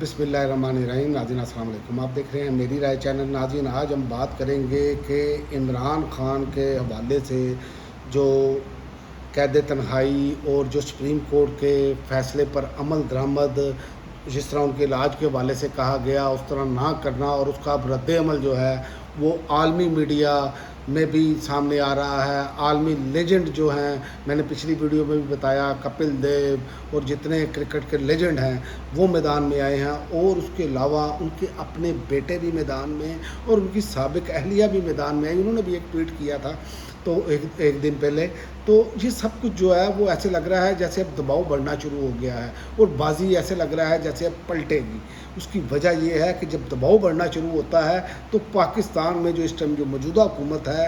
بسم اللہ الرحمن الرحیم۔ ناظرین السلام علیکم، آپ دیکھ رہے ہیں میری رائے چینل۔ ناظرین آج ہم بات کریں گے کہ عمران خان کے حوالے سے جو قید تنہائی اور جو سپریم کورٹ کے فیصلے پر عمل درآمد، جس طرح ان کے علاج کے حوالے سے کہا گیا اس طرح نہ کرنا، اور اس کا اب رد عمل جو ہے وہ عالمی میڈیا میں بھی سامنے آ رہا ہے۔ عالمی لیجنڈ جو ہیں، میں نے پچھلی ویڈیو میں بھی بتایا، کپل دیو اور جتنے کرکٹ کے لیجنڈ ہیں وہ میدان میں آئے ہیں، اور اس کے علاوہ ان کے اپنے بیٹے بھی میدان میں اور ان کی سابق اہلیہ بھی میدان میں آئی۔ انہوں نے بھی ایک ٹویٹ کیا تھا تو ایک دن پہلے، تو یہ سب کچھ جو ہے وہ ایسے لگ رہا ہے جیسے اب دباؤ بڑھنا شروع ہو گیا ہے، اور بازی ایسے لگ رہا ہے جیسے اب پلٹے گی۔ اس کی وجہ یہ ہے کہ جب دباؤ بڑھنا شروع ہوتا ہے تو پاکستان میں جو اس ٹائم جو موجودہ حکومت ہے،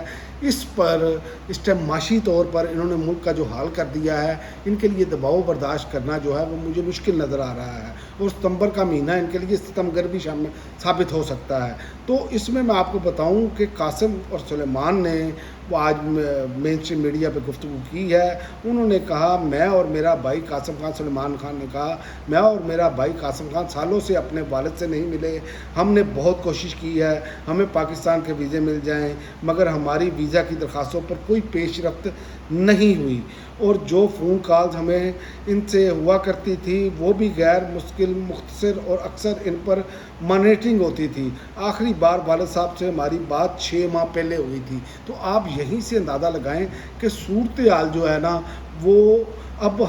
اس پر اس ٹائم معاشی طور پر انہوں نے ملک کا جو حال کر دیا ہے، ان کے لیے دباؤ برداشت کرنا جو ہے وہ مجھے مشکل نظر آ رہا ہے، اور ستمبر کا مہینہ ان کے لیے ستمگر بھی ثابت ہو سکتا ہے۔ تو اس میں آپ کو بتاؤں کہ قاسم اور سلیمان نے وہ آج مین اسٹریم میڈیا پہ گفتگو کی ہے۔ انہوں نے کہا، میں اور میرا بھائی قاسم خان، سلیمان خان نے کہا، میں اور میرا بھائی قاسم خان سالوں سے اپنے والد سے نہیں ملے، ہم نے بہت کوشش کی ہے ہمیں پاکستان کے ویزے مل جائیں، مگر ہماری ویزا کی درخواستوں پر کوئی پیش رفت نہیں ہوئی، اور جو فون کالز ہمیں ان سے ہوا کرتی تھی وہ بھی غیر مختصر اور اکثر ان پر مانیٹرنگ ہوتی تھی۔ آخری بار والد صاحب سے ہماری بات 6 ماہ پہلے ہوئی تھی۔ تو آپ یہیں سے اندازہ لگائیں کہ صورتحال جو ہے نا، وہ اب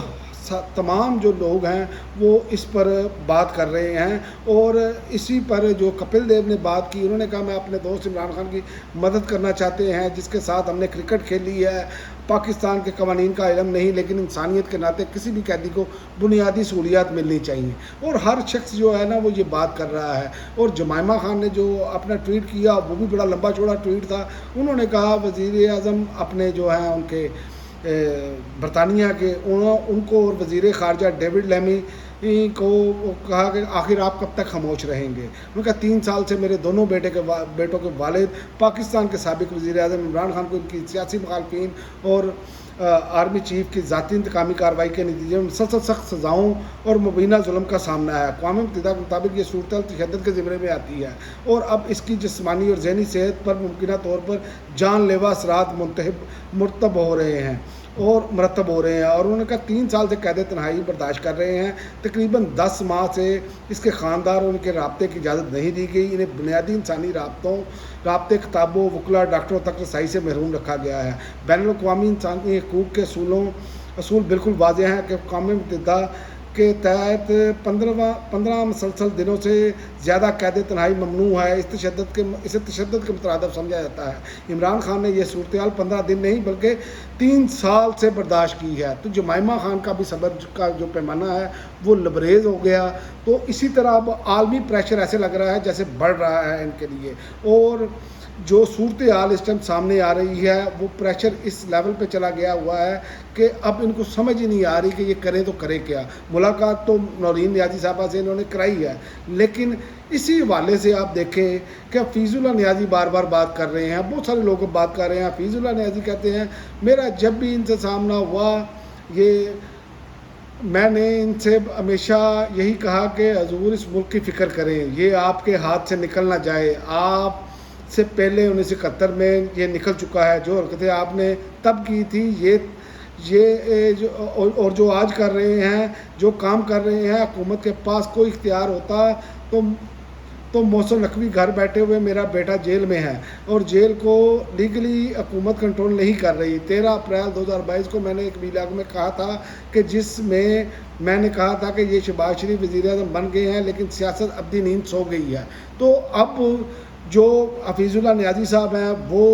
تمام جو لوگ ہیں وہ اس پر بات کر رہے ہیں، اور اسی پر جو کپل دیو نے بات کی، انہوں نے کہا میں اپنے دوست عمران خان کی مدد کرنا چاہتے ہیں، جس کے ساتھ ہم نے کرکٹ کھیلی ہے۔ پاکستان کے قوانین کا علم نہیں، لیکن انسانیت کے ناطے کسی بھی قیدی کو بنیادی سہولیات ملنی چاہیے، اور ہر شخص جو ہے نا وہ یہ بات کر رہا ہے۔ اور جمائمہ خان نے جو اپنا ٹویٹ کیا وہ بھی بڑا لمبا چوڑا ٹویٹ تھا۔ انہوں نے کہا وزیر اعظم اپنے جو ہیں ان کے برطانیہ کے، ان کو اور وزیر خارجہ ڈیوڈ لیمی کو کہا کہ آخر آپ کب تک خاموش رہیں گے۔ انہوں نے کہا 3 سال سے میرے دونوں بیٹوں کے والد پاکستان کے سابق وزیر اعظم عمران خان کو ان کی سیاسی مخالفین اور آرمی چیف کی ذاتی انتقامی کارروائی کے نتیجے میں مسلسل سخت سزاؤں اور مبینہ ظلم کا سامنا ہے۔ اقوام متحدہ کے مطابق یہ صورتحال تشدد کے زمرے میں آتی ہے، اور اب اس کی جسمانی اور ذہنی صحت پر ممکنہ طور پر جان لیوا اثرات مرتب ہو رہے ہیں، اور انہوں نے کہا 3 سال سے قید تنہائی برداشت کر رہے ہیں، تقریباً 10 ماہ سے اس کے خاندان اور ان کے رابطے کی اجازت نہیں دی گئی، انہیں بنیادی انسانی رابطے کتابوں، وکلاء، ڈاکٹروں تک رسائی سے محروم رکھا گیا ہے۔ بین الاقوامی انسانی حقوق کے اصول بالکل واضح ہیں کہ اقوام متحدہ کے تحت 15 مسلسل دنوں سے زیادہ قید تنہائی ممنوع ہے۔ اسے تشدد کے مترادف سمجھا جاتا ہے۔ عمران خان نے یہ صورتحال 15 دن نہیں بلکہ 3 سال سے برداشت کی ہے۔ تو جمائمہ خان کا بھی صبر کا جو پیمانہ ہے وہ لبریز ہو گیا۔ تو اسی طرح اب عالمی پریشر ایسے لگ رہا ہے جیسے بڑھ رہا ہے ان کے لیے، اور جو صورتحال اس ٹائم سامنے آ رہی ہے وہ پریشر اس لیول پہ چلا گیا ہوا ہے کہ اب ان کو سمجھ ہی نہیں آ رہی کہ یہ کریں تو کرے کیا۔ ملاقات تو نورین نیازی صاحبہ سے انہوں نے کرائی ہے، لیکن اسی حوالے سے آپ دیکھیں کہ حفیظ اللہ نیازی بار بار بات کر رہے ہیں، بہت سارے لوگ بات کر رہے ہیں۔ حفیظ اللہ نیازی کہتے ہیں میرا جب بھی ان سے سامنا ہوا، میں نے ان سے ہمیشہ یہی کہا کہ حضور اس ملک کی فکر کریں، یہ آپ کے ہاتھ سے نکل نہ جائے۔ آپ سے پہلے 1971 میں یہ نکل چکا ہے، جو حرکتیں آپ نے تب کی تھی، اور جو آج کر رہے ہیں، جو کام کر رہے ہیں، حکومت کے پاس کوئی اختیار ہوتا تو محسن نقوی گھر بیٹھے ہوئے میرا بیٹا جیل میں ہے، اور جیل کو لیگلی حکومت کنٹرول نہیں کر رہی۔ 13 اپریل 2022 کو میں نے ایک ویلاگ میں کہا تھا کہ جس میں میں نے کہا تھا کہ یہ شہباز شریف وزیر اعظم بن گئے ہیں لیکن سیاست ابدی نیند سو گئی ہے۔ تو اب جو حفیظ اللہ نیازی صاحب ہیں وہ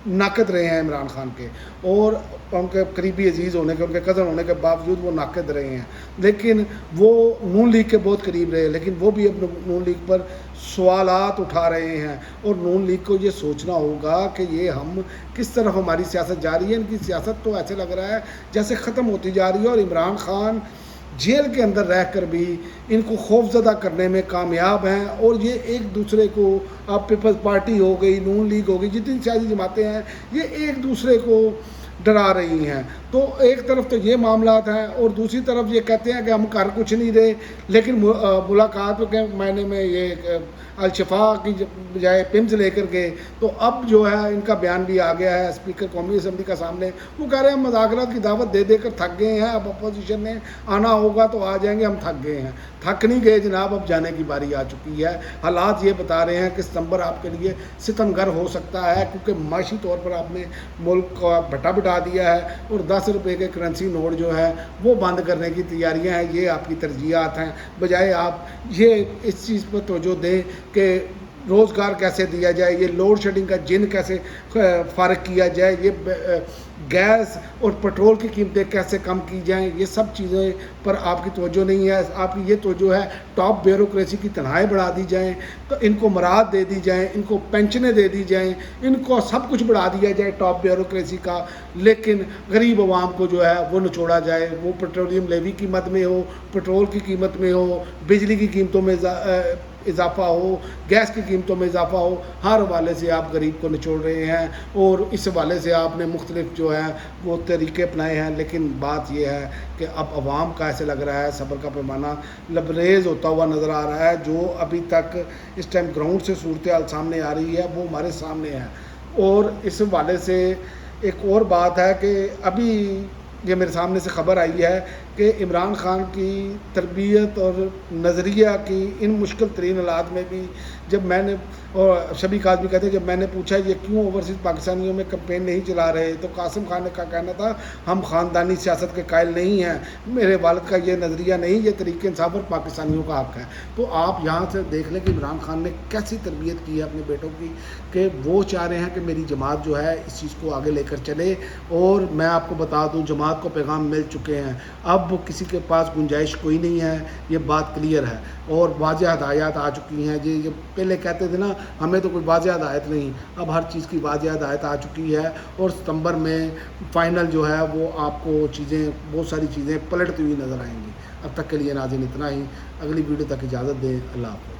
ناقد رہے ہیں عمران خان کے، اور ان کے قریبی عزیز ہونے کے، ان کے کزن ہونے کے باوجود وہ ناقد رہے ہیں، لیکن وہ نون لیگ کے بہت قریب رہے، لیکن وہ بھی اب نون لیگ پر سوالات اٹھا رہے ہیں، اور نون لیگ کو یہ سوچنا ہوگا کہ یہ ہم کس طرف ہماری سیاست جا رہی ہے۔ ان کی سیاست تو ایسے لگ رہا ہے جیسے ختم ہوتی جا رہی ہے، اور عمران خان جیل کے اندر رہ کر بھی ان کو خوف زدہ کرنے میں کامیاب ہیں، اور یہ ایک دوسرے کو، اب پیپلز پارٹی ہو گئی، نون لیگ ہو گئی، جتنی سیاسی جماعتیں ہیں، یہ ایک دوسرے کو ڈرا رہی ہیں. تو ایک طرف تو یہ معاملات ہیں اور دوسری طرف یہ کہتے ہیں کہ ہم کر کچھ نہیں رہے، لیکن ملاقات کے معنی میں یہ الشفا کی بجائے پمز لے کر گئے. تو اب جو ہے ان کا بیان بھی آ گیا ہے اسپیکر قومی اسمبلی کا سامنے، وہ کہہ رہے ہیں ہم مذاکرات کی دعوت دے دے کر تھک گئے ہیں، اب اپوزیشن نے آنا ہوگا تو آ جائیں گے، ہم تھک گئے ہیں. تھک نہیں گئے جناب، اب جانے کی باری آ چکی ہے. حالات یہ بتا رہے ہیں کہ ستمبر آپ کے لیے ستمگر ہو سکتا ہے، کیونکہ معاشی طور پر آپ نے ملک کا بٹا بٹا دیا ہے اور 10 روپے کے کرنسی نوٹ جو ہے وہ بند کرنے کی تیاریاں ہیں. یہ آپ کی ترجیحات ہیں، بجائے آپ یہ اس چیز پر توجہ دیں کہ روزگار کیسے دیا جائے، یہ لوڈ شیڈنگ کا جن کیسے فارغ کیا جائے، یہ گیس اور پٹرول کی قیمتیں کیسے کم کی جائیں. یہ سب چیزیں پر آپ کی توجہ نہیں ہے. آپ کی یہ توجہ ہے ٹاپ بیوروکریسی کی تنہائی بڑھا دی جائیں، تو ان کو مراد دے دی جائیں، ان کو پینشنیں دے دی جائیں، ان کو سب کچھ بڑھا دیا جائے ٹاپ بیوروکریسی کا، لیکن غریب عوام کو جو ہے وہ نچوڑا جائے. وہ پیٹرولیم لیوی قیمت میں ہو، پٹرول کی قیمت میں ہو، بجلی کی قیمتوں میں اضافہ ہو، گیس کی قیمتوں میں اضافہ ہو، ہر حوالے سے آپ غریب کو نچوڑ رہے ہیں. اور اس حوالے سے آپ نے مختلف جو ہے وہ طریقے اپنائے ہیں. لیکن بات یہ ہے کہ اب عوام کا ایسے لگ رہا ہے صبر کا پیمانہ لبریز ہوتا ہوا نظر آ رہا ہے. جو ابھی تک اس ٹائم گراؤنڈ سے صورتحال سامنے آ رہی ہے وہ ہمارے سامنے ہے. اور اس حوالے سے ایک اور بات ہے کہ ابھی یہ میرے سامنے سے خبر آئی ہے کہ عمران خان کی تربیت اور نظریہ کی ان مشکل ترین حالات میں بھی جب میں نے، اور شبی اعظمی کہتے ہیں جب میں نے پوچھا یہ کیوں اوورسیز پاکستانیوں میں کمپین نہیں چلا رہے، تو قاسم خان کا کہنا تھا ہم خاندانی سیاست کے قائل نہیں ہیں، میرے والد کا یہ نظریہ نہیں، یہ طریقہ انصاف اور پاکستانیوں کا حق ہے. تو آپ یہاں سے دیکھ لیں کہ عمران خان نے کیسی تربیت کی ہے اپنے بیٹوں کی، کہ وہ چاہ رہے ہیں کہ میری جماعت جو ہے اس چیز کو آگے لے کر چلے. اور میں آپ کو بتا دوں جماعت کو پیغام مل چکے ہیں، اب کسی کے پاس گنجائش کوئی نہیں ہے، یہ بات کلیئر ہے اور واضح ہدایات آ چکی ہیں. یہ پہلے کہتے تھے نا ہمیں تو کوئی واضح ہدایت نہیں، اب ہر چیز کی واضح ہدایت آ چکی ہے اور ستمبر میں فائنل جو ہے وہ آپ کو چیزیں، بہت ساری چیزیں پلٹتی ہوئی نظر آئیں گی. اب تک کے لیے ناظرین اتنا ہی، اگلی ویڈیو تک اجازت دیں. اللہ حافظ.